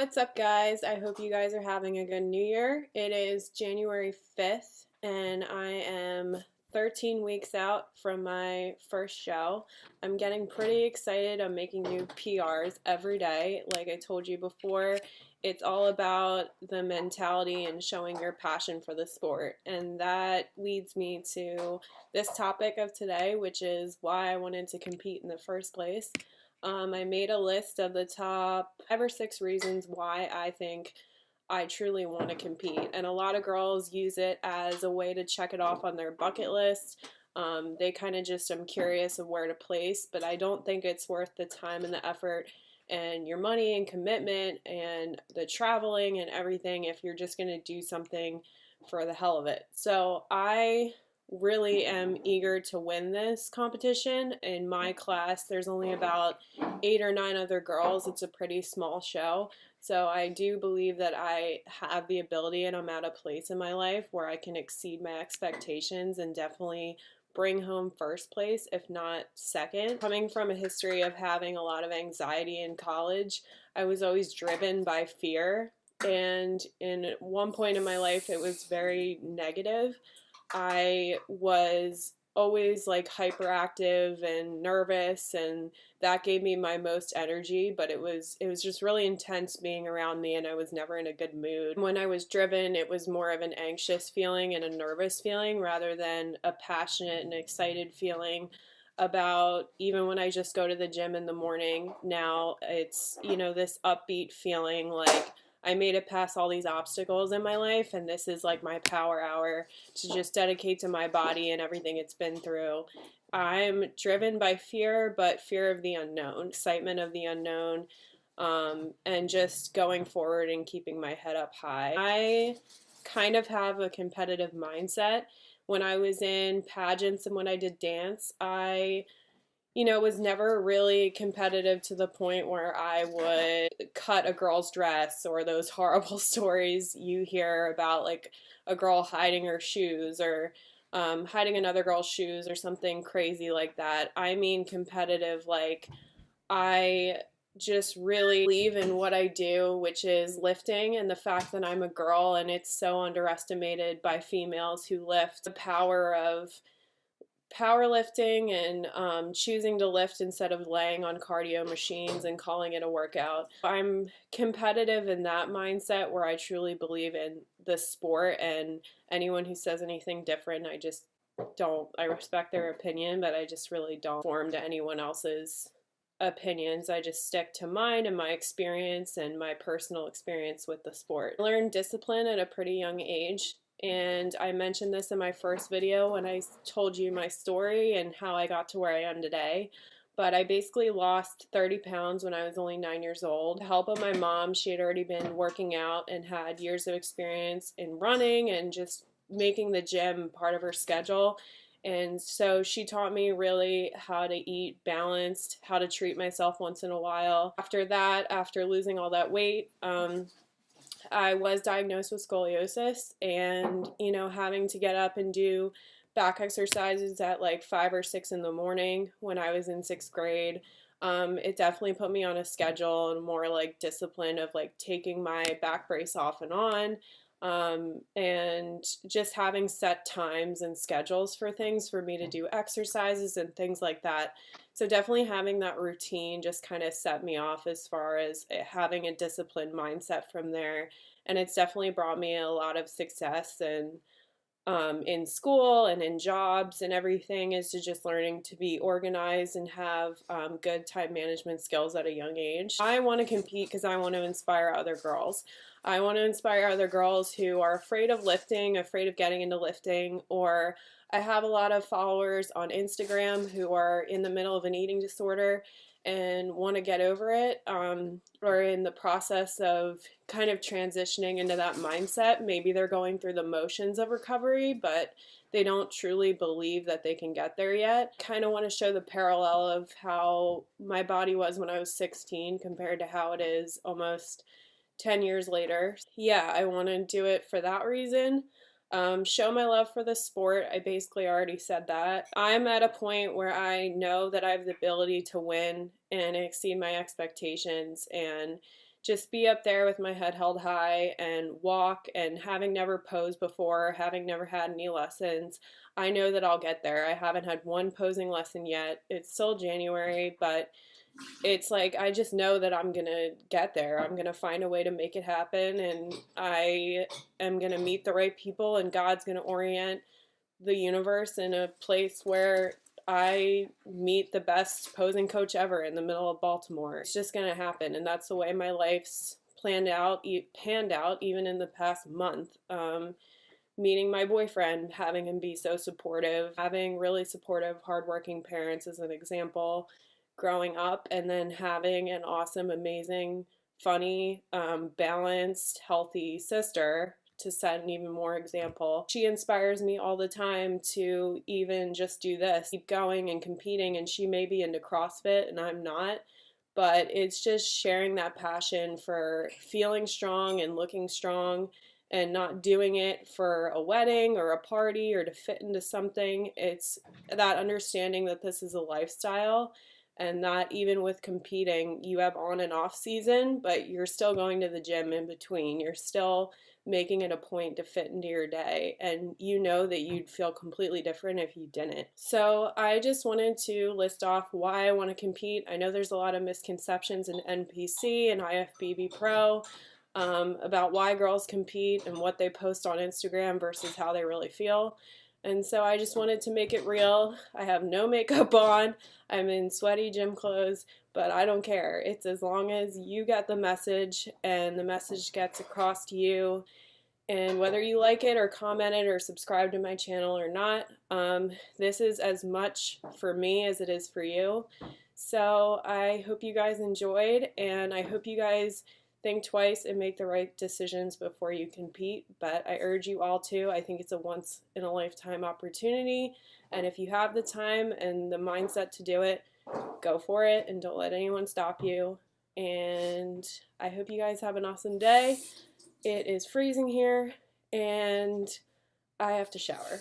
What's up, guys? I hope you guys are having a good new year. It is January 5th, and I am 13 weeks out from my first show. I'm getting pretty excited. I'm making new PRs every day. Like I told you before, it's all about the mentality and showing your passion for the sport. And that leads me to this topic of today, which is why I wanted to compete in the first place. I made a list of the top 5 or 6 reasons why I think I truly want to compete. And a lot of girls use it as a way to check it off on their bucket list. They kind of just, I'm curious of where to place, but I don't think it's worth the time and the effort and your money and commitment and the traveling and everything if you're just going to do something for the hell of it. So I really am eager to win this competition. In my class, there's only about 8 or 9 other girls. It's a pretty small show. So I do believe that I have the ability and I'm at a place in my life where I can exceed my expectations and definitely bring home first place, if not second. Coming from a history of having a lot of anxiety in college, I was always driven by fear. And in one point in my life, it was very negative. I was always like hyperactive and nervous, and that gave me my most energy, but it was just really intense being around me, and I was never in a good mood. When I was driven, it was more of an anxious feeling and a nervous feeling rather than a passionate and excited feeling about. Even when I just go to the gym in the morning now, it's, this upbeat feeling like I made it past all these obstacles in my life, and this is like my power hour to just dedicate to my body and everything it's been through. I'm driven by fear, but fear of the unknown, excitement of the unknown, and just going forward and keeping my head up high. I kind of have a competitive mindset. When I was in pageants and when I did dance, I was never really competitive to the point where I would cut a girl's dress or those horrible stories you hear about, like a girl hiding her shoes or hiding another girl's shoes or something crazy like that. I mean competitive, like I just really believe in what I do, which is lifting, and the fact that I'm a girl and it's so underestimated by females who lift. The power of powerlifting and choosing to lift instead of laying on cardio machines and calling it a workout. I'm competitive in that mindset where I truly believe in the sport, and anyone who says anything different, I just don't. I respect their opinion, but I just really don't conform to anyone else's opinions. I just stick to mine and my experience and my personal experience with the sport. I learned discipline at a pretty young age. And I mentioned this in my first video when I told you my story and how I got to where I am today. But I basically lost 30 pounds when I was only 9 years old. With the help of my mom, she had already been working out and had years of experience in running and just making the gym part of her schedule. And so she taught me really how to eat balanced, how to treat myself once in a while. After that, after losing all that weight, I was diagnosed with scoliosis, and having to get up and do back exercises at like 5 or 6 in the morning when I was in 6th grade, it definitely put me on a schedule and more like discipline of like taking my back brace off and on, and just having set times and schedules for things for me to do exercises and things like that. So definitely having that routine just kind of set me off as far as having a disciplined mindset from there. And it's definitely brought me a lot of success and in school and in jobs and everything, is to just learning to be organized and have good time management skills at a young age. I want to compete because I want to inspire other girls. I want to inspire other girls who are afraid of lifting, afraid of getting into lifting, or I have a lot of followers on Instagram who are in the middle of an eating disorder and want to get over it, or in the process of kind of transitioning into that mindset. Maybe they're going through the motions of recovery, but they don't truly believe that they can get there yet. Kind of want to show the parallel of how my body was when I was 16 compared to how it is almost 10 years later. Yeah, I want to do it for that reason. Show my love for the sport. I basically already said that. I'm at a point where I know that I have the ability to win and exceed my expectations, and just be up there with my head held high and walk. And having never posed before, having never had any lessons, I know that I'll get there. I haven't had one posing lesson yet. It's still January, but it's like I just know that I'm gonna get there. I'm gonna find a way to make it happen, and I am gonna meet the right people, and God's gonna orient the universe in a place where I meet the best posing coach ever in the middle of Baltimore. It's just gonna happen, and that's the way my life's panned out, even in the past month. Meeting my boyfriend, having him be so supportive, having really supportive, hardworking parents as an example growing up, and then having an awesome, amazing, funny, balanced, healthy sister to set an even more example. She inspires me all the time to even just do this, keep going and competing, and she may be into CrossFit and I'm not, but it's just sharing that passion for feeling strong and looking strong and not doing it for a wedding or a party or to fit into something. It's that understanding that this is a lifestyle and that even with competing, you have on and off season, but you're still going to the gym in between. You're still making it a point to fit into your day, and you know that you'd feel completely different if you didn't. So I just wanted to list off why I want to compete. I know there's a lot of misconceptions in NPC and IFBB Pro about why girls compete and what they post on Instagram versus how they really feel. And so I just wanted to make it real. I have no makeup on. I'm in sweaty gym clothes, but I don't care. It's as long as you get the message and the message gets across to you. And whether you like it or comment it or subscribe to my channel or not, this is as much for me as it is for you. So I hope you guys enjoyed, and I hope you guys think twice and make the right decisions before you compete, but I urge you all to. I think it's a once-in-a-lifetime opportunity, and if you have the time and the mindset to do it, go for it and don't let anyone stop you. And I hope you guys have an awesome day. It is freezing here, and I have to shower.